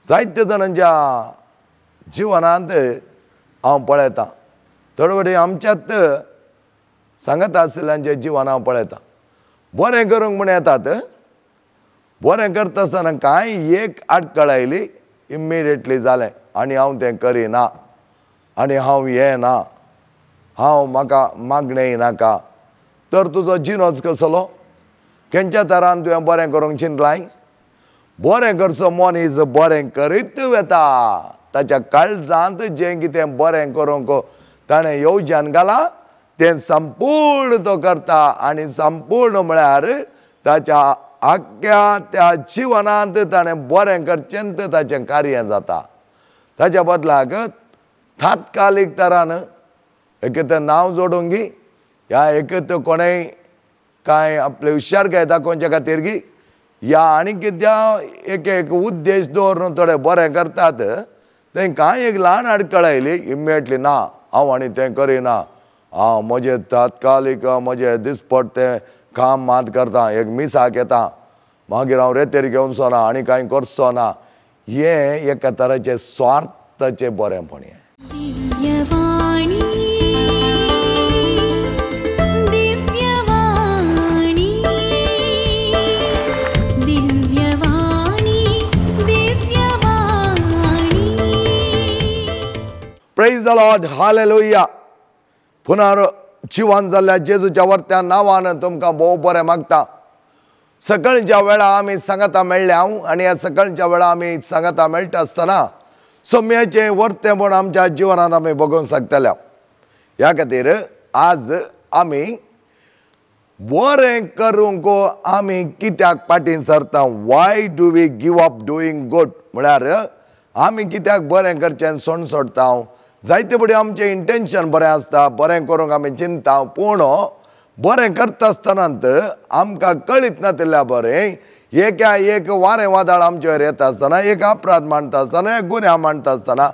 जायत्या जाणांच्या जिवनांत हांव पळयतां. थोडे फावटी आमच्याच सांगत आसलेल्यांचे जिवन हांव पळयतां. बरें करूंक म्हण येतात, बरें करता आसतना कांय एक आडखळ आयली, इमिडिएटली जालें आनी हांव तें करिना आनी हांव हें ना, म्हाका मागणेय नाका. तर तुजो जिनोच कसलो? खंयच्या तरान तुवें बरें करूंक चिंतलां? बरें करचो मनीस बरें करीत वता. ताच्या काळजांत जें कितें बरें करूंक ताणें येवजन घाला तें संपूर्ण तो करता. आनी संपूर्ण म्हळ्यार ताच्या आख्या त्या जिवनांत ताणें बरें करचेंत ताचें कार्य जाता. ताच्या बदलाक तात्कालीक तरान एक तर नांव जोडूंक गी, ह्या एक कोणेय कांय आपले हुशारकाय दाखोवचे खातीर गी, या आनी कित्या एक उद्देश दवरून थोडे बरें करतात. थंय कांय एक ल्हान आडखळ आयली, इमिडिएटली ना, हांव आनी तें करिना, हांव म्हजें तात्कालीक म्हजें दिसपट तें काम मात करता, एक मिसाक येता, मागीर हांव रेतेर घेवचो ना आनी कांय करचो ना. हें एका तराचें स्वार्थाचें बरेंपण. Praise the Lord, hallelujah. पुनर्जीवन जाल्ल्या जेजूच्या वर्त्या नांवान तुमकां भोव बरें मागता. सकाळच्या वेळा आमी सांगाता मेळ्ळ्या आनी ह्या सकाळच्या वेळा आमी सांगाता मेळटा आसतना सोम्याचें वर्तेपण आमच्या जिवनांत आमी बघूंक शकतले. ह्या खातीर आज आमी बरें करूंक आमी कित्याक फाटीं सरता? Why do we give up doing good? म्हळ्यार आमी कित्याक बरें करचें सोडून सोडटा? जायते फावटी आमचें इंटेंशन बरें आसता, बरें करूंक आमी चिंतता, पूण बरें करता आसतनात आमकां कळीत नाशिल्ल्या बरें एका एक वारें वादळ आमचेर येता आसतना, एक अपराध मांडटा आसतना, एक गुन्यांव मांडटा आसतना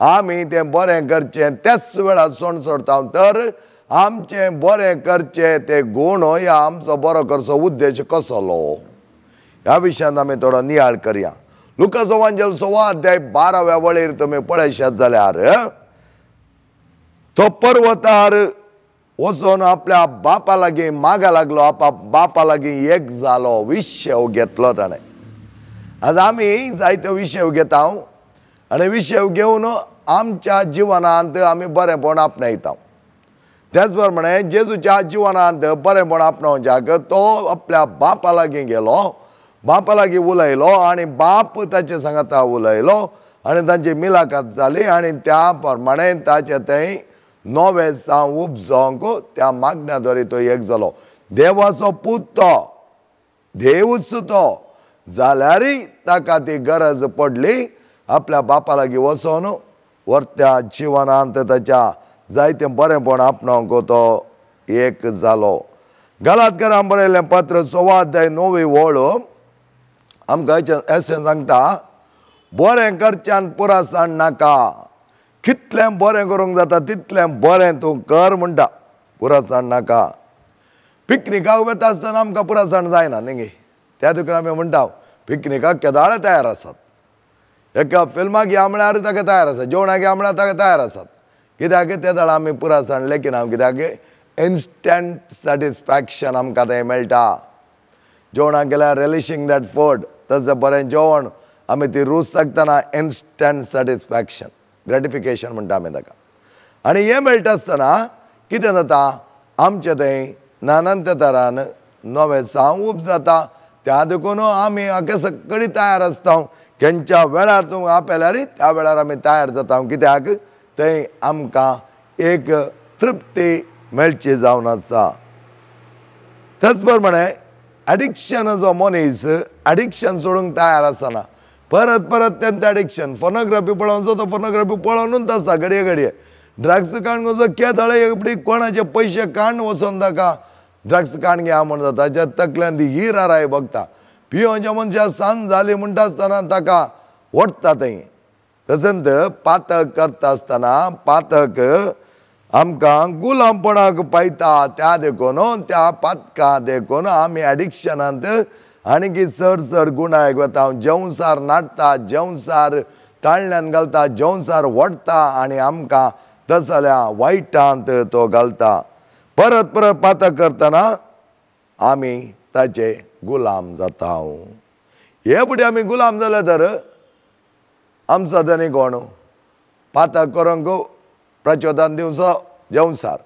आमी तें बरें करचें त्याच वेळार सोडून सोडटा. तर आमचें बरें करचें तें गूण या आमचो बरो करचो उद्देश कसलो? ह्या विशयान आमी थोडो नियाळ करया. लुकाचो एवांजेल 6 अध्याय 12व्या वळेर तुमी पळयशात जाल्यार तो पर्वतार वचून आपल्या बापा लागीं मागा लागलो, बापा लागीं एक जालो, विशय घेतलो ताणें. आज आमी जायत्यो विशय घेता आनी विशय घेवन आमच्या जिवनांत आमी बरेंपण आपणायता. त्याच प्रमाणे जेजूच्या जिवनांत बरेंपण आपणावच्याक तो आपल्या बापा लागीं गेलो, बापा लागीं उलयलो आनी बाप ताचे सांगता उलयलो आनी तांची मिलाकात जाली आनी त्या प्रमाणे ताचे थंय नवें जावं उपजोंक त्या मागण्याद्वारे तो एक जालो. देवाचो पूत तो, देवूच तो जाल्यारय ताका ती गरज पडली आपल्या बापा लागीं वचून वर्त्या जिवनांत ताच्या जायतें बरेंपण आपणावंक तो एक जालो. गलातकारांक बरयल्लें पत्र 6 अध्याय 9वी वळ आमकां अशें सांगता, बरें करच्यान पुरासाण नाका. कितलें बरें करूंक जाता तितलें बरें तूं कर म्हणटा, पुरासाण नाका. पिकनिकाक वता आसतना आमकां पुरासाण जायना न्ही गे. त्या खातीर आमी म्हणटा पिकनिकाक केदाळे तयार आसात. एका फिल्माक या म्हळ्यार ताका तयार आसात, जेवणाक या म्हळ्यार ताका तयार आसात. कित्याक ते दाळ आमी पुरासाण लेगीत हांव कित्याक इन्स्टंट सॅटिस्फॅक्शन आमकां थंय मेळटा. जेवणाक गेल्यार रिलिशिंग दॅट फूड, तसं बरें जेवण आमी ती रूच सांगतना इन्स्टंट सॅटिस्फॅक्शन, ग्रेटिफिकेशन म्हणटा आमी ताका. आनी हें मेळटा आसतना कितें जाता? आमचें थंय नानंत तरान नवें जावं उपजाता. त्या देखून आमी हाका सगळी तयार आसता. खंयच्या वेळार तूं आपयल्यार त्या वेळार आमी तयार जाता. कित्याक थंय आमकां एक तृप्ती मेळची जावन आसा. त्याच प्रमाणे एडिक्शन जो मनीस एडिक्शन सोडूंक तयार आसना, परत परत तें एडिक्शन. फोनोग्राफी पळोवचो तो फोनोग्राफी पळोवनूच आसता घडये घडये. ड्रग्स काण जो केदळे एकपडी कोणाचे पयशे काण वचोन ताका ड्रग्स काण घ्या म्हण जाता. ताच्या तकल्यान ती हीर राय बघता. पियोच्या मनशाक सांज जाली म्हणटा आसतना ताका ओडटा थंय. तसंत पातक करता आसतना पातक आमकां गुलामपणाक पायता. त्या देखून त्या पातकां देखून आमी एडिक्शनांत आणखी चड चड गुणायक वता हांव जेवसार नाटता जेवसार ताळण्यान घालता जेवसार वडटा आनी आमकां तसल्या वायटांत तो घालता परत परत पातक करतना आमी ताचे गुलाम जाता हे फुडें आमी गुलाम जाले तर आमचो धनी कोण पातक करूंक प्रचोदन दिवचो जेवसार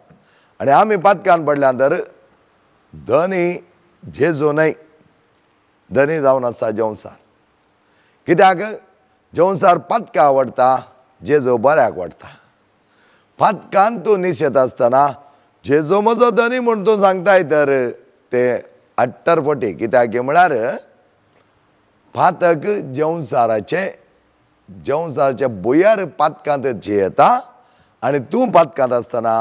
आनी आमी पातकान पडल्या तर धनी जेजू न्हय धनी जावन आसा जेवसार कित्याक जेवसार पातकां आवडटा जेजू बऱ्याक वाडटा पातकान तूं निशेत आसतना जेजू म्हजो धनी म्हूण तूं सांगताय तर ते अट्टरपटी कित्याक म्हळ्यार पातक जेवसाराचे बुयर पातकांत जियेता आनी तूं पातकांत आसतना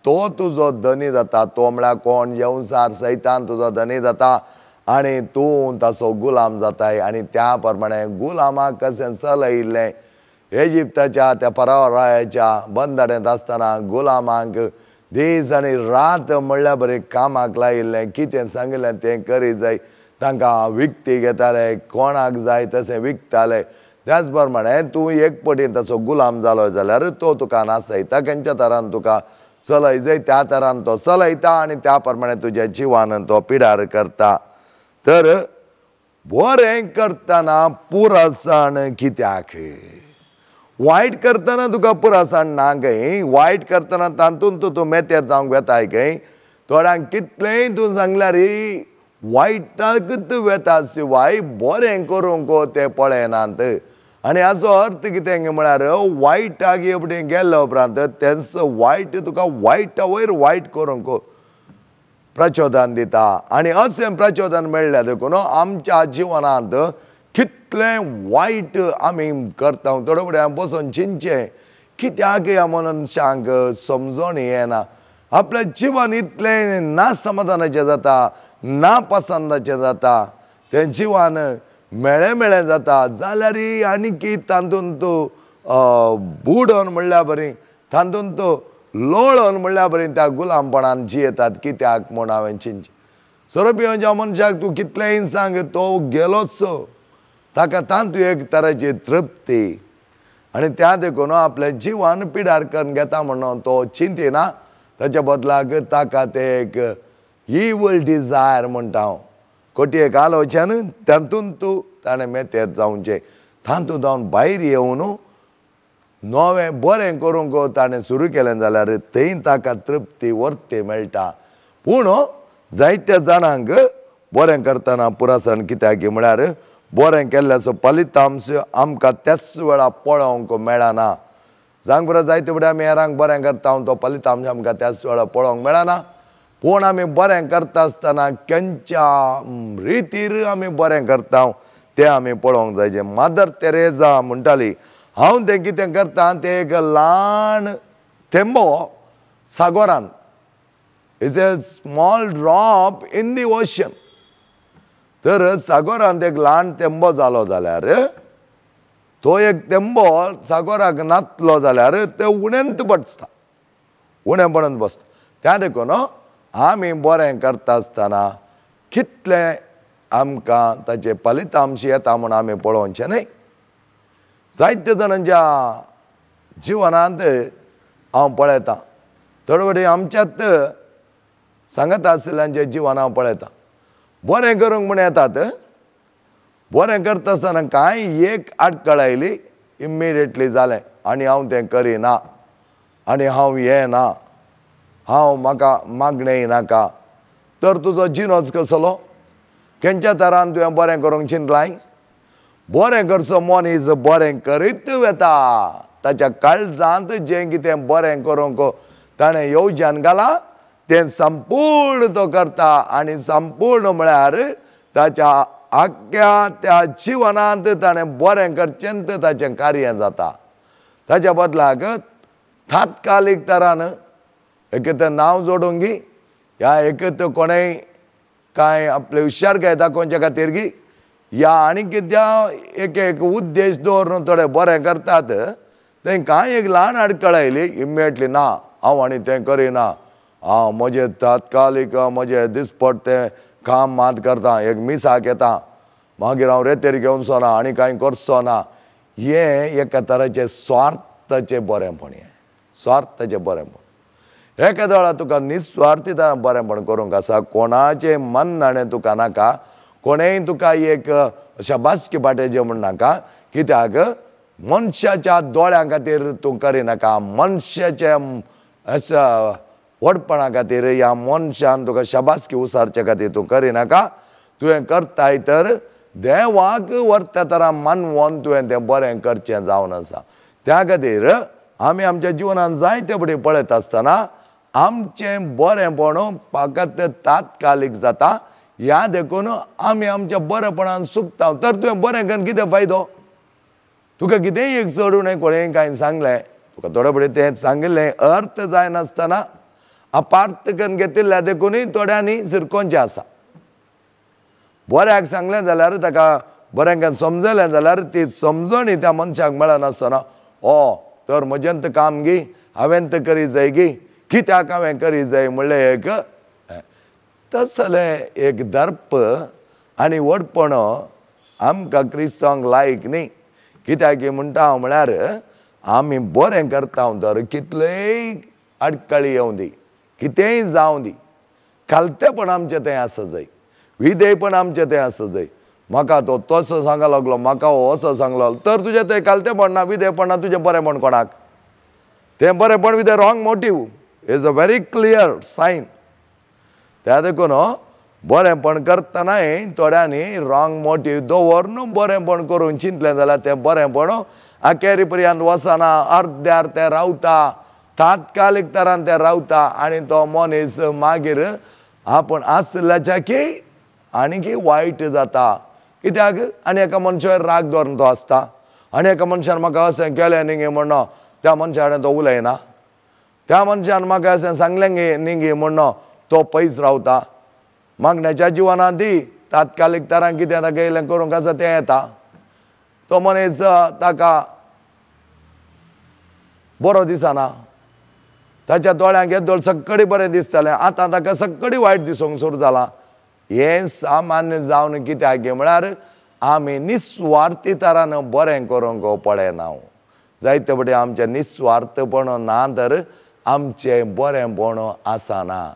तो तुजो धनी जाता तो म्हळ्यार कोण जेवसार सैतान तुजो धनी जाता आनी तूं ताचो गुलाम जाताय आनी त्या प्रमाणे गुलामाक कशें चलयिल्लें इजिप्ताच्या त्या फरावाच्या बंदड्यांत आसतना गुलामांक दीस आनी रात म्हणल्यार बरें कामाक लायिल्लें कितें सांगिल्लें तें करी जाय तांकां विकती घेताले कोणाक जाय तशें विकताले त्याच प्रमाणे तूं एक पटीन ताचो गुलाम जालो जाल्यार तो तुका नासयता खंयच्या तरान तुका चलय जाय त्या तरान तो चलयता आनी त्या प्रमाणे तुज्या जिवान तो पिडार करता तर बरें करतना पुरासाण कित्याक वायट करतना तुका पुरासाण ना खंय वायट करतना तातूंत तूं मेतेर जावंक वेताय खंय थोड्यांक कितलेंय तूं सांगल्यार वायटाकूच वेता शिवाय बरें करूंक ते पळयनात आनी हाचो अर्थ कितें म्हळ्यार वायटाक हे फुडें गेल्या उपरांत तेंचो वायट तुका वायटा वयर वायट करूंक प्रचोदन दिता आनी अशें प्रचोदन मेळ्ळें देखून आमच्या जिवनांत कितलें वायट आमी करता थोडे फुडें बसून चिंतचें कित्याक ह्या मनशांक समजोन येना आपलें जिवन इतलें नासमाधानाचें जाता नापसंदाचें जाता तें जिवन मेळें जाता जाल्यार आनीक तातूंत तूं बुडोवन म्हणल्यार बरीं तातूंत तूं लोळोवन म्हणल्यार बरीं त्या गुलामपणान जियेतात कित्याक म्हूण हांवें चिंतचें सोरोपी ज्या मनशाक तूं कितलेंय सांग तो गेलोच ताका तातूंत एक तराची तृप्ती आनी त्या देखून आपलें जिवन पिडार करून घेता म्हणून तो चिंतिना ताच्या बदलाक ताका ते एक इवल डिजायर म्हणटा हांव कोटयेक आलोचन तातूंत तूं ताणें मेतेर जावचें तातूंत जावन भायर येवन नवें बरें करूंक ताणें सुरू केलें जाल्यार थंय ताका तृप्ती वर्ती मेळटा पूण जायत्या जाणांक बरें करतना पुरासाण कित्याक म्हळ्यार बरें केल्ल्याचो फलितांश आमकां त्याच वेळा पळोवंक मेळना सांग बरो जायते फुडें आमी हेरांक बरें करता तो फलितांश आमकां त्याच वेळा पळोवंक मेळना पूण आमी बरें करता आसतना खंयच्या रितीर आमी बरें करता तें आमी पळोवंक जाय जें मदर तेरेजा म्हणटाली हांव तें कितें करता तें एक ल्हान थेंबो सागोरान is a small drop in the ocean तर सागोरांत एक ल्हान थेंबो जालो जाल्यार तो एक थेंबो सागोराक नातलो जाल्यार ते उण्यांत बसता उणेपणांत बसता त्या देखून आमी बरें करता आसतना कितलें आमकां ताचे फलितांश येता म्हूण आमी पळोवचें न्हय जायत्या जाणांच्या जिवनांत हांव पळयतां थोडे फावटी आमच्याच सांगता आसलेल्यांचें जिवन हांव पळयतां बरें करूंक म्हूण येतात बरें करता आसतना कांय एक आडखळ आयली इमिडिएटली जालें आनी हांव तें करिना आनी हांव येना हांव म्हाका मागणेय नाका तर तुजो जिनोच कसलो खंयच्या तरान तुवें बरें करूंक चिंतलाय बरें करचो मनीस बरें करीत वेता ताच्या काळजांत जें कितें बरें करूंक ताणें येवजन घाला तें संपूर्ण तो करता आनी संपूर्ण म्हळ्यार ताच्या आख्या त्या जिवनांत ताणें बरें करचेंत ताचें कार्य जाता ताच्या बदलाक तात्कालीक तरान एक तर नांव जोडूंक गी ह्या एक तर कोणेय कांय आपले हुशारकाय दाखोवचे खातीर गी या आनी कित्या एक उद्देश दवरून थोडे बरें करतात थंय कांय एक ल्हान आडखळ आयली इमिडिएटली ना हांव आनी तें करिना हांव म्हजें तात्कालीक म्हजें दिसपट तें काम मात करता एक मिसाक येता मागीर हांव रेतेर घेवचो ना आनी कांय करचो ना, हें एका तराचें स्वार्थाचें बरेंपण. हें स्वार्थाचें बरेंपण. एखाद्या वेळार तुका निस्वार्थीपणान बरेंपण करूंक आसा, कोणाचें मन नाणें तुका नाका, कोणेंय तुका एक शाबासकी वांटेचें म्हण नाका, कित्याक मनशाच्या दोळ्यां खातीर तूं करिनाका, मनशाच्या व्हडपणा खातीर ह्या मनशान तुका शाबासकी उसारचे खातीर तूं करिनाका. तुवें करताय तर देवाक वर्त्या तरा मानवून तुवें तें बरें करचें जावन आसा. त्या खातीर आमी आमच्या जिवनांत जायते फावटी पळयत आसतना आमचें बरेंपण फकत तात्कालीक जाता. ह्या देखून आमी आमच्या बरेपणान सुकता. तर तुवें बरें करून कितें फायदो? तुका कितेंय एक चडून कोणेंय कांय सांगलें, तुका थोडे फावटी तें सांगिल्लें अर्थ जायनासतना अपार्थ करून घेतिल्ल्या देखूनय थोड्यांनी शिरकोवचें आसा. बऱ्याक सांगलें जाल्यार ताका बरें करून समजलें जाल्यार ती समजणी त्या मनशाक मेळनासतना तर म्हजें तें काम गी, हांवें तें करी जाय गी, कित्याक हांवें करी जाय म्हणलें एक तसलें एक दर्प आनी व्हडपण आमकां क्रिस्तांवांक लायक न्ही. कित्याक म्हणटा हांव म्हळ्यार आमी बरें करता तर कितलेय आडखळी येवं दी, कितेंय जावं दी, खालतेपण आमचें तें आसा जाय, विधेयपण आमचें तें आसा जाय. म्हाका तो तसो सांगूंक लागलो, म्हाका हो असो सांगलो, तर तुजें तें खालतेपण ना, विधेयपण ना, तुजें बरेंपण कोणाक? तें बरेंपण with a wrong motive is a very clear sign. त्या देखून बरेंपण करतनाय थोड्यांनी रॉंग मोटीव दवरून बरेंपण करून चिंतलें जाल्यार तें बरेंपण अखेरी पर्यंत वचना, अर्द्यार तें रावता, तात्कालीक तरान तें रावता आनी तो मनीस मागीर आपूण आसल्याच्याकी आनीकी वायट जाता. कित्याक आनी एका मनशार राग धरून तो आसता, आनी एका मनशान म्हाका अशें केलें न्ही म्हणून त्या मनशा कडेन तो उलयना, त्या मनशान म्हाका अशें सांगलें न्ही गे म्हणून तो पयस रावता. मागण्याच्या जिवनांतय तात्कालीक तरान कितें ताका येयलें करूंक आसा तें येता. तो मनीस ताका बरो दिसना, ताच्या दोळ्यांक येदोळ सक्कडी बरें दिसतालें, आतां ताका सक्कडी वायट दिसूंक सुरू जालां. हें सामान्य जावन कित्याक गे म्हळ्यार आमी निस्वार्थी तरान बरें करूंक पळयना. जायते फावटी आमचें निस्वार्थपण ना तर आमचें बरेंपण आसना.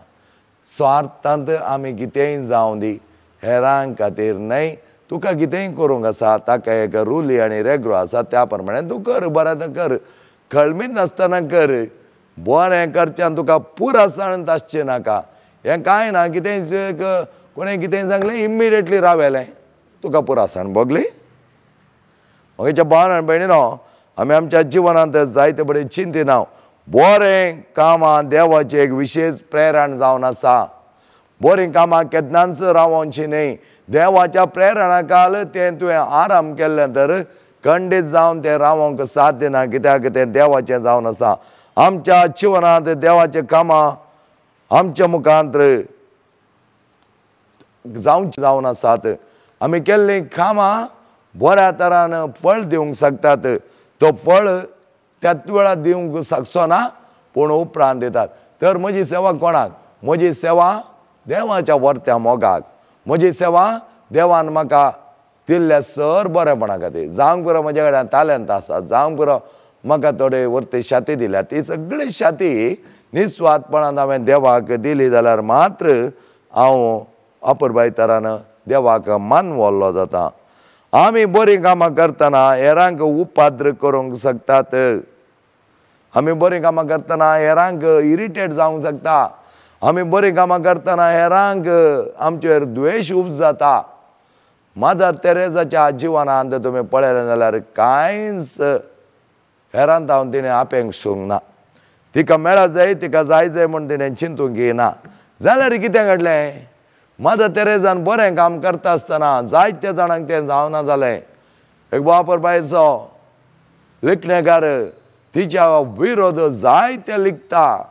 स्वार्थांत आमी कितेंय जावं दी, हेरां खातीर न्हय. तुका कितेंय करूंक आसा ताका एक रुली आनी रेगलो आसा, त्या प्रमाणे तूं कर, बरें कर, कळमीत नासतना कर. बरें करच्यान तुका पुरासाण आसचें नाका. हें कांय ना, कितेंय कोणें कितेंय सांगलें इमिडिएटली रावयलें, तुका पुरासाण भोगली. म्हज्या भावान आनी भयणीनो, आमी आमच्या जिवनांत जायते फावटी चिंतिना बरें कामां देवाची एक विशेश प्रेरण जावन आसा. बरीं कामां केन्नाच रावोवची न्ही. देवाच्या प्रेरणाकाल तें तुवें आराम केल्लें तर खंडीत जावन तें रावोंक साध्य ना, कित्याक तें देवाचें जावन आसा. आमच्या जिवनांत देवाचें कामां आमच्या मुखांत जावंची जावन आसात. आमी केल्लीं कामां बऱ्या तरान फळ दिवंक शकतात. तो फळ त्याच वेळार दिवंक शकचो ना, पूण उपरांत दितात. तर म्हजी सेवा कोणाक? म्हजी सेवा देवाच्या वर्त्या मोगाक. म्हजी सेवा देवान म्हाका दिल्ल्या सर बरेपणा खातीर. जावंक पुरो म्हजे कडेन टॅलंट आसा, जावंक पुरो म्हाका थोडे वर्ती शाती दिल्या, ती सगळी शाती निस्वार्थपणान हांवें देवाक दिली जाल्यार मात्र हांव अपुरबाय तरान देवाक मानवल्लो जाता. आमी बरीं कामां करतना हेरांक उपाद्र करूंक शकतात. आमी बरीं कामां करतना हेरांक इरिटेट जावंक शकता. आमी बरीं कामां करतना हेरांक आमचेर द्वेश उपजाता. मदर तेरेसाच्या जिवनांत तुमी पळयलें जाल्यार कांयच हेरां जावन तिणें आपेक्षूंक ना. तिका मेळ जाय, तिका जाय जाय म्हूण तिणें चिंतूंक येना. जाल्यार कितें घडलें? मदर तेरेसान बरें काम करता आसतना जायत्या जाणांक तें जावना जालें. एक बापूरबायचो लिखणेकार तिच्या विरोध जायते लिखता.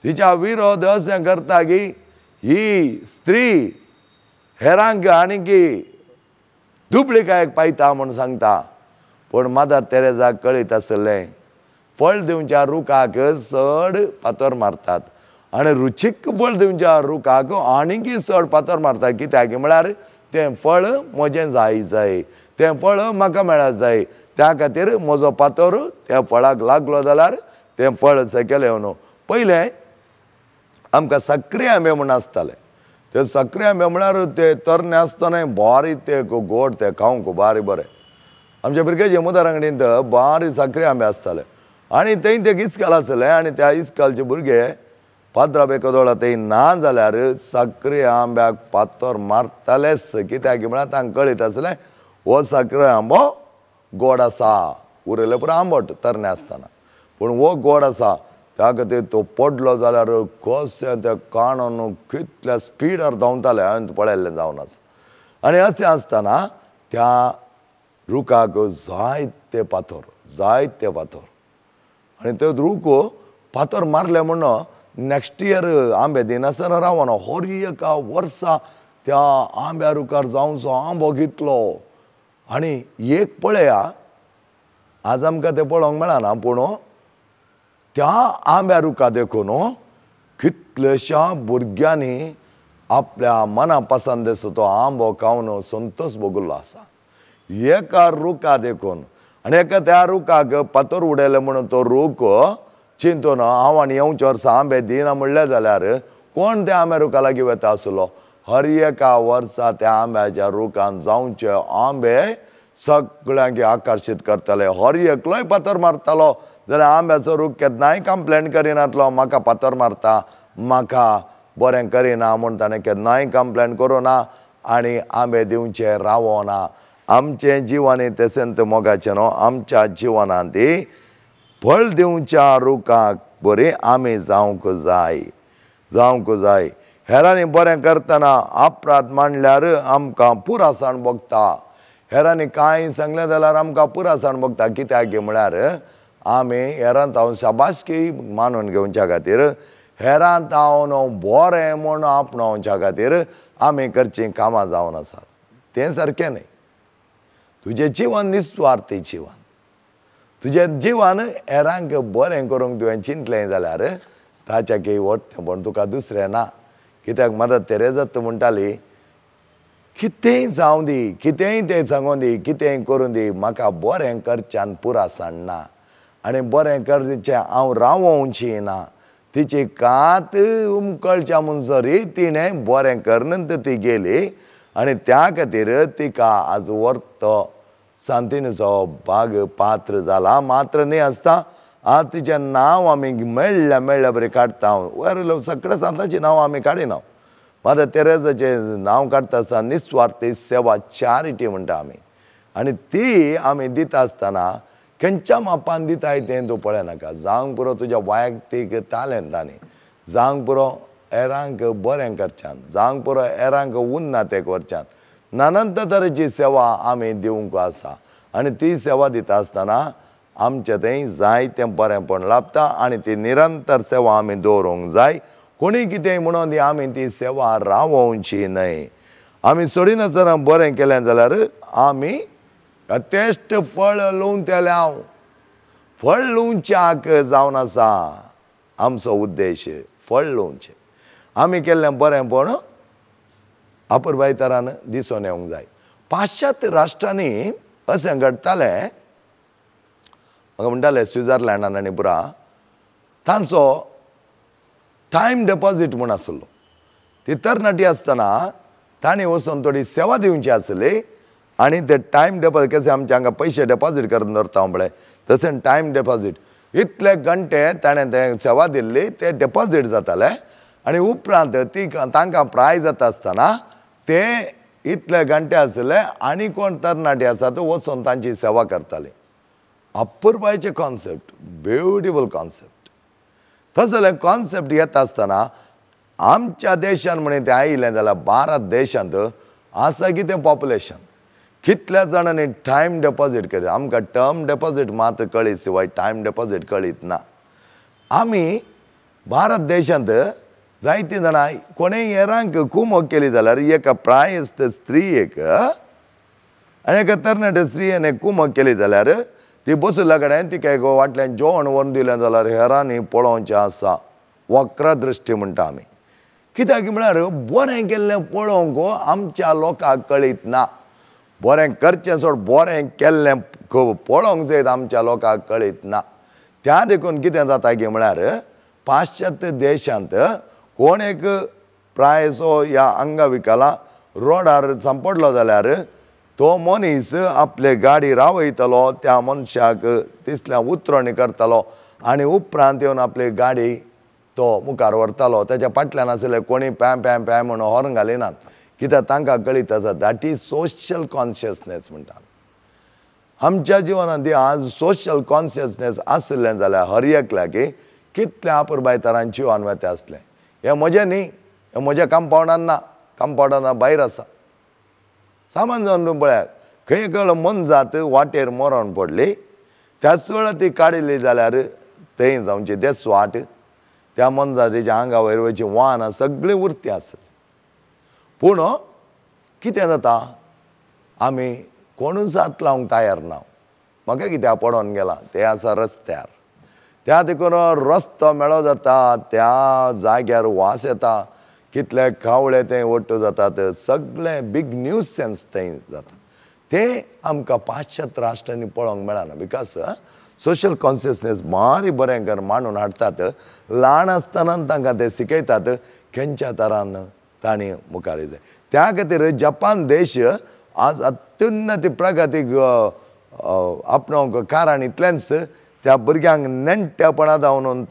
तिच्या विरोध अशें करता की ही स्त्री हेरांक आनीकी दुबळिकायेक पायता म्हूण सांगता. पूण मदर तेरेसाक कळीत आसलें फळ दिवच्या रुखाक चड फातर मारतात आनी रुचीक फळ दिवच्या रुखाक आनीकी चड फातर मारतात. कित्याक म्हळ्यार तें फळ म्हजें जाय तें फळ म्हाका मेळत जाय त्या खातीर म्हजो पातोर त्या फळाक लागलो जाल्यार तें फळ सकयल येवन पयलें आमकां सक्री आंबे म्हूण आसताले ते सक्री आंबे म्हळ्यार ते तरणे आसतना बारीक ते गोड ते खावंक बारीक बरें आमच्या भुरग्याचे मुदारंगडींत बारीक सक्री आंबे आसताले आनी थंय ते इस्काल आसले आनी त्या इस्कालचे भुरगे पाद्रा बेकोदोळा थंय ना जाल्यार सक्री आंब्याक पातोर मारतालेच कित्याक म्हळ्यार तांकां कळीत आसलें हो सक्री आंबो गोड आसा उरयले पुरो आंबट तरणे आसतना पूण हो गोड आसा त्या खातीर तो पडलो जाल्यार कशें तें काणून कितल्या स्पिडार धांवताले हांवें पळयल्लें जावन आसा आनी अशें आसतना त्या रुखाक जायते पातोर आनी ते रूख पातोर मारले म्हणून नेक्स्ट इयर आंबे दिनासतना रावना हर एका वर्सा त्या आंब्या रुखार जावचो आंबो घेतलो आनी एक पळया आज आमकां तें पळोवंक मेळना पूण त्या आंब्या रुखा देखून कितलेशा भुरग्यांनी आपल्या मना पसंदेचो तो आंबो खावन संतोश भोगुल्लो आसा एका रुखा देखून आनी एका त्या रुखाक पातोर उडयले म्हणून तो रूख चिंतून हांव आनी येवच्या वर्सा आंबे दिना म्हणलें जाल्यार कोण त्या आंब्या रुखा लागीं वता आसलो हर एका वर्सा त्या आंब्याच्या रुखान जावचे आंबे सगळ्यांक आकर्शीत करताले हर एकलोय पातोर मारतालो जाल्यार आंब्याचो रूख केन्नाय कंप्लेन करिनातलो म्हाका पातोर मारता म्हाका बरें करिना म्हूण ताणें केन्नाय कंप्लेन करूना आनी आंबे दिवचे रावना आमचें जिवनय तशेंच मोगाचें न्हू आमच्या जिवनांत फळ दिवच्या रुखाक बरी आमी जावंक जाय हेरांनी बरें करतना अपराध मांडल्यार आमकां पुरासाण भोगता हेरांनी कांय सांगलें जाल्यार आमकां पुरासाण भोगता कित्याक म्हळ्यार आमी हेरांत हांव शाबासकी मानून घेवच्या खातीर हेरांत हांव बरें म्हूण आपणावच्या खातीर आमी करचीं कामां जावन आसात तें सारकें न्ही तुजें जिवन निस्वार्थी जिवन तुजें जिवन हेरांक बरें करूंक तुवें चिंतलें जाल्यार ताच्याकय वट्टें पूण तुका दुसरें ना कित्याक मदर तेरेसा म्हणटाली कितेंय जावं दी कितेंय तें सांगून दी कितेंय करून दी म्हाका बरें करच्यान पुरासाण ना आनी बरें करचें हांव रावोवची ना तिची कात उमकळच्या म्हणसरी तिणें बरें करनंत ती गेली आनी त्या खातीर तिका आज व्हरतो सांतिनेचो भाग पात्र जाला मात्र न्ही आसता आज तिचें नांव आमी मेळ्ळें बरें काडटा वर सगळ्या सांतांचीं नांवां आमी काडिना मदर तेरेसाचें नांव काडटा आसतना निस्वार्थी सेवा चॅरिटी म्हणटा आमी आनी ती आमी दिता आसतना खंयच्या मापान दिताय तें तूं पळयनाका जावंक पुरो तुज्या वैयक्तीक तालेंतांनी जावंक पुरो हेरांक बरें करच्यान जावंक पुरो हेरांक उन्नतें करच्यान नानंत तरेची सेवा आमी दिवंक आसा आनी ती सेवा दिता आसतना आमचें थंय जायतें बरेंपण लाभता आनी ती निरंतर सेवा आमी दवरूंक जाय कोणी कितेंय म्हणून दी आमी ती सेवा रावोवची न्हय आमी सोडिनासतना बरें केलें जाल्यार आमी यथेश्ट फळ लुंवतेल्या फळ लुंवच्याक जावन आसा आमचो उद्देश फळ लुंवचें आमी केल्लें बरेंपण अपुरबाय तरान दिसून येवंक जाय पाश्चात्य राष्ट्रांनी अशें घडटालें म्हाका म्हणटाले स्वित्झर्लंडान आनी पुरा तांचो टायम डेपॉजीट म्हूण आसलो ती तरणाटी आसतना तांणी वचून थोडी सेवा दिवची आसली आनी ते टायम डेपॉजीट कशें आमचे हांगा पयशे डेपॉजीट करून दवरता पळय तशें टायम डेपॉजीट इतले घंटे ताणें तें सेवा दिल्ली ते डेपॉजीट जाताले आनी उपरांत ती तांकां प्रायज जाता आसतना ते इतले घंटे आसले आनी कोण तरणाटी आसा तो वचून तांची सेवा करताली अपुरबायचे कॉन्सेप्ट ब्युटिफूल कॉन्सेप्ट तसलें कॉन्सेप्ट येता आसतना आमच्या देशान म्हणून तें आयिल्लें जाल्यार भारत देशांत आसा कितें पॉप्युलेशन कितल्या जाणांनी टायम डेपॉजीट केलें आमकां टर्म डेपॉजीट मात कळीत शिवाय टायम डेपॉजीट कळीत ना आमी भारत देशांत जायतीं जाणां कोणेय हेरांक कुमक केली जाल्यार एका प्रायस्त स्त्रीयेक आनी एका तरणाटे स्त्रियेन कुमक केली जाल्यार ती बसुल्या कडेन तिका एक वाटल्यान जेवण व्हरून दिलें जाल्यार हेरांनी पळोवचें आसा वक्र दृश्टी म्हणटा आमी कित्याक म्हळ्यार बरें केल्लें पळोवंक आमच्या लोकांक कळीत ना. बरें करचें सोड, बरें केल्लें पळोवंक जायत आमच्या लोकांक कळीत ना. त्या देखून कितें जाता की म्हळ्यार पाश्चात्य देशांत कोण एक प्रायसो या अंगविकला रोडार सांपडलो जाल्यार तो मनीस आपले गाडी रावयतलो, त्या मनशाक तिसल्यान उतरणी करतलो आनी उपरांत येवन आपली गाडी तो मुखार व्हरतालो. ताच्या फाटल्यान आसले कोणी पॅ पॅ पॅ म्हणून हॉर्न घालिनात, कित्याक तांकां कळीत आसा. दॅट इज सोशल कॉन्शियसनेस म्हणटा. आमच्या जिवनांत आज सोशल कॉन्शियसनेस आसलें जाल्यार हर एकल्याक कितल्या आपुरबायतरांचें जिवन वेतें आसलें. हें म्हजें न्ही, हें म्हज्या कंपाउंडान ना, कंपाउंडान भायर आसा. सामान जावन तूं पळयात, खंय कळ मन जात वाटेर मरोन पडली, त्याच वेळा ती काडिल्ली जाल्यार थंय जावची देसवाट. त्या मनजातीच्या आंगा वयर वयची वाहनां सगळीं उरतीं आसत. पूण कितें जाता, आमी कोणूच हात लावंक तयार ना. म्हाका कित्याक पडोन गेला तें आसा रस्त्यार. त्या देखून रस्तो मेळो जाता, त्या जाग्यार वास येता, कितले कावळे थंय ओट्टू जातात, सगळे बिग न्यूज सेन्स थंय जाता. तें आमकां पाश्चात्य राष्ट्रांनी पळोवंक मेळना. बिकॉज सोशल कॉन्शियसनेस बारी बरें कर मांडून हाडटात. ल्हान आसतना तांकां ते शिकयतात खंयच्या तरान तांणी मुखार जाय. त्या खातीर जपान देश आज अत्युन्नत प्रगतीक आपणावंक कारण इतलेंच त्या भुरग्यांक नेण्टेपणा दावन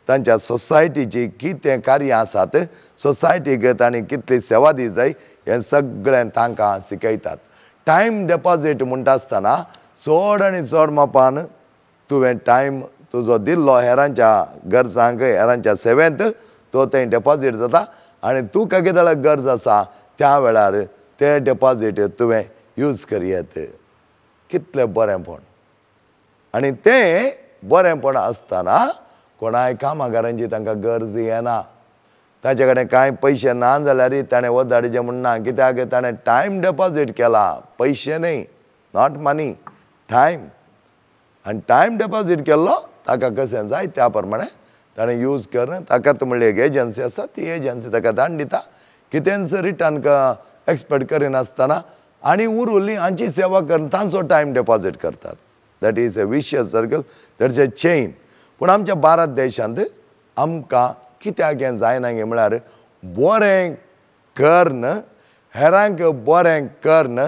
तांच्या सोसायटीची कितें कार्यां आसात, सोसायटीक तांणी कितली सेवा दी जाय हें सगळें तांकां शिकयतात. टायम डेपॉजीट म्हणटा आसतना चड आनी चड मापान तुवें टायम तुजो दिल्लो हेरांच्या गरजांक, हेरांच्या सेवेंत तो थंय डेपॉजीट जाता आनी तुका कितें गरज आसा त्या वेळार तें डेपॉजीट तुवें यूज करियेत. कितलें बरेंपण. आनी तें बरेंपण आसतना कोणाय कामगारांची तांकां गरज येना. ताचे कडेन कांय पयशे ना जाल्यारय ताणें वो धाडचें म्हणना, कित्याक ताणें टायम डेपॉजीट केला. पयशे न्ही, नॉट मनी, टायम. आनी टायम डेपॉजीट केल्लो ताका कशें जाय त्या प्रमाणें ताणें यूज कर. ताकाच म्हणली एक एजन्सी आसा, ती एजन्सी ताका धाड दिता. कितेंच रिटर्न एक्सपेक्ट करिनासतना आनी उरिल्ली हांची सेवा करून तांचो टायम डेपॉजीट करतात. That is a vicious circle, that is a chain. पूण आमच्या भारत देशांत आमकां कित्याक हें जायना गे म्हळ्यार बरें करन, हेरांक बरें करन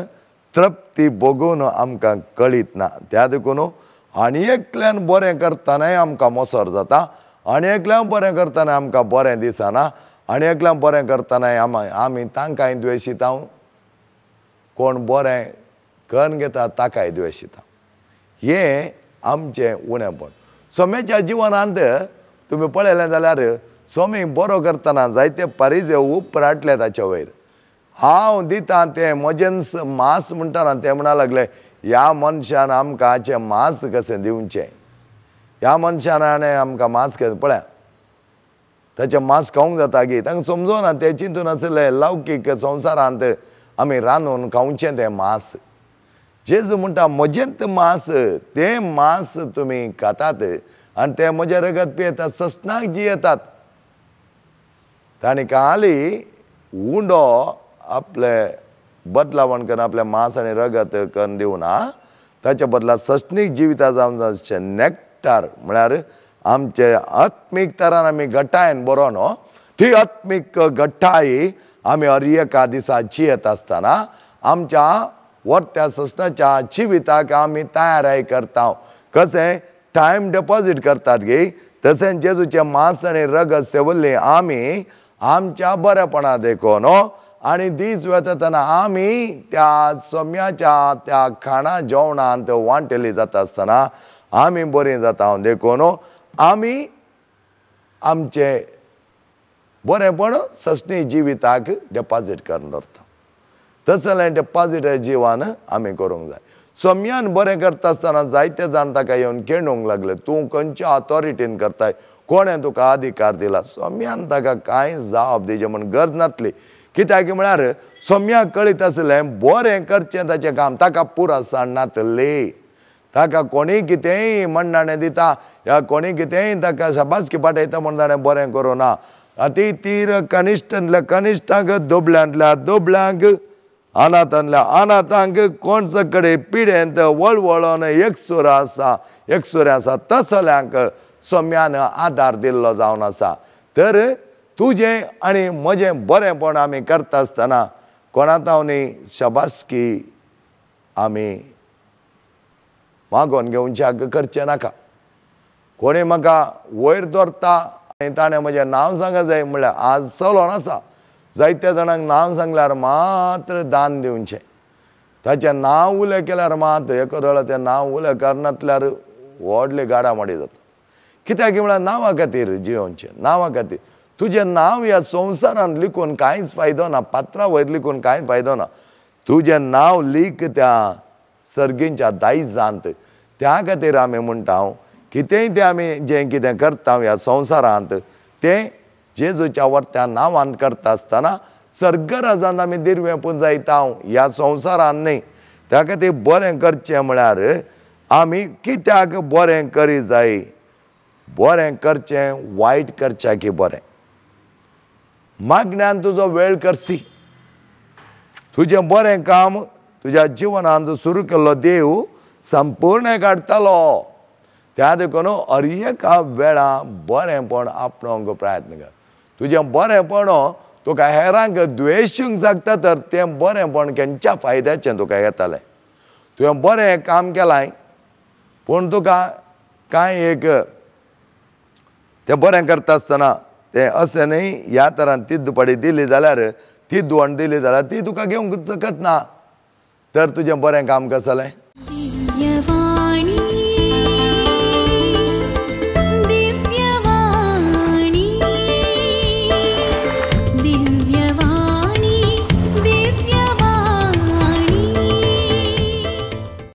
तृप्ती भोगून आमकां कळीत ना. त्या देखून आनी एकल्यान बरें करतनाय आमकां मोसोर जाता, आनी एकल्यान बरें करतना आमकां बरें दिसना, आनी एकल्यान बरें करतनाय आमी तांकांय द्वेशिता, कोण बरें करून घेता ताकाय द्वेशिता. हें आमचें उणेंपण. सोम्याच्या जिवनांत तुमी पळयलें जाल्यार सोमी बरो करतना जायते पारिजे उपराटले ताचे वयर. हांव दितां तें म्हजें मांस म्हणटाना ते म्हणा लागले, ह्या मनशान आमकां हाचें मांस कशें दिवचें, ह्या मनशान आमकां मांस कशें पळया ताचें मांस खावंक जाता गी. तांकां समजोना, ते चिंतून आसले लौकीक संवसारांत आमी रांदून खावचें तें मांस. जेजू म्हणटा म्हजेंच मांस, तें मांस तुमी खातात आनी तें म्हजें रगत पियेतात, सस्नाक जियेतात. तांणी काली उंडो आपले बदलावण करून आपलें मांस आनी रगत करून दिवना, ताच्या बदला सस्नीक जिविता जावन जावचें. नॅक्टार म्हळ्यार आमचे आत्मीक तरान आमी घट्टायेन बरो न्हू, ती आत्मीक घट्टाई आमी हर एका दिसा जियेत आसतना आमच्या वर्त्या सस्नाच्या जिविताक आमी तयाराय करता. कशें टायम डेपॉजीट करतात गे, तशें जेजूचें मांस आनी रगत सेवल्ली आमी आमच्या बरेपणा देखून आनी दीस वेतना आमी त्या सोम्याच्या त्या खाणा जेवणांत वांटेली जाता आसतना आमी बरीं जाता देखून आमी आमचें बरेंपण सस्नी जिविताक डेपॉजीट करून दवरता. तसलें डेपॉजीट जिवन आमी करूंक जाय. सोम्यान बरें करता आसतना जायते जाण ताका येवन केणूंक लागले, तूं खंयच्या ऑथॉरिटीन करताय, कोणें तुका अधिकार दिला. सोम्यान ताका कांय जाप दिवचें म्हण गरज नासली. कित्याक म्हळ्यार सोम्याक कळीत आसलें बरें करचें ताचें काम ताका पुरासाण नासली. ताका कोणी कितेंय मण्णाणें दिता या कोणी कितेंय ताका शाबासकी पाठयता म्हूण ताणें बरें करूं ना. अति तीर कनिष्ठांतल्या कनिष्ठांक दोबल्यांतल्या दोबल्यांक अनाथांतल्या अनाथांक कोण सकडे पिढेंत वळवळोन एकसुर आसा एकसुरे आसा तसल्यांक सोम्यान आदार दिल्लो जावन आसा. तर तुजें आनी म्हजें बरेंपण आमी करता आसतना कोणातावनी शबासकी आमी मागोवन घेवच्याक करचें नाका. कोणी म्हाका वयर दवरता आनी ताणें म्हजें नांव सांगूंक जाय म्हणल्यार आज चलोन आसा. जायत्या जाणांक नांव सांगल्यार मात्र दान दिवचें. ताचें नांव उलें केल्यार मात एकोदो तें नांव उलें करनातल्यार व्हडली गाडामोडी जाता. कित्याक म्हळ्यार नांवा खातीर जियोवचें. नांवा खातीर तुजें नांव ह्या संवसारांत लिखून कांयच फायदो ना. पात्रां वयर लिखून कांय फायदो ना. तुजें नांव लीक त्या सर्गींच्या दायजांत. त्या खातीर आमी म्हणटा कितेंय तें आमी जें कितें करता ह्या संवसारांत तें जेजूच्या वर्त्या नांवान करता आसतना सर्गराजांत आमी दिरवें पुंजयता ह्या संवसारांत न्ही. त्या खातीर बरें करचें म्हळ्यार आमी कित्याक बरें करी जाय. बरें करचें वायट करचें की बरें. मागण्यांत तुजो वेळ करसी. तुजें बरें काम तुज्या जिवनांत सुरू केल्लो देव संपूर्ण काडटलो. त्या देखून हर एका वेळा बरेंपण आपणावंक प्रयत्न कर. तुजें बरेंपण तुका हेरांक द्वेशूंक शकता तर तें बरेंपण खंयच्या फायद्याचें तुका येतलें. तुवें बरें काम केलां पूण तुका कांय एक तें बरें करता आसतना तें अशें न्ही ह्या तरान तिद्दपडी दिली जाल्यार तिद्वण दिली जाल्यार ती तुका घेवंक शकत ना. तर तुजें बरें काम कशें जालें.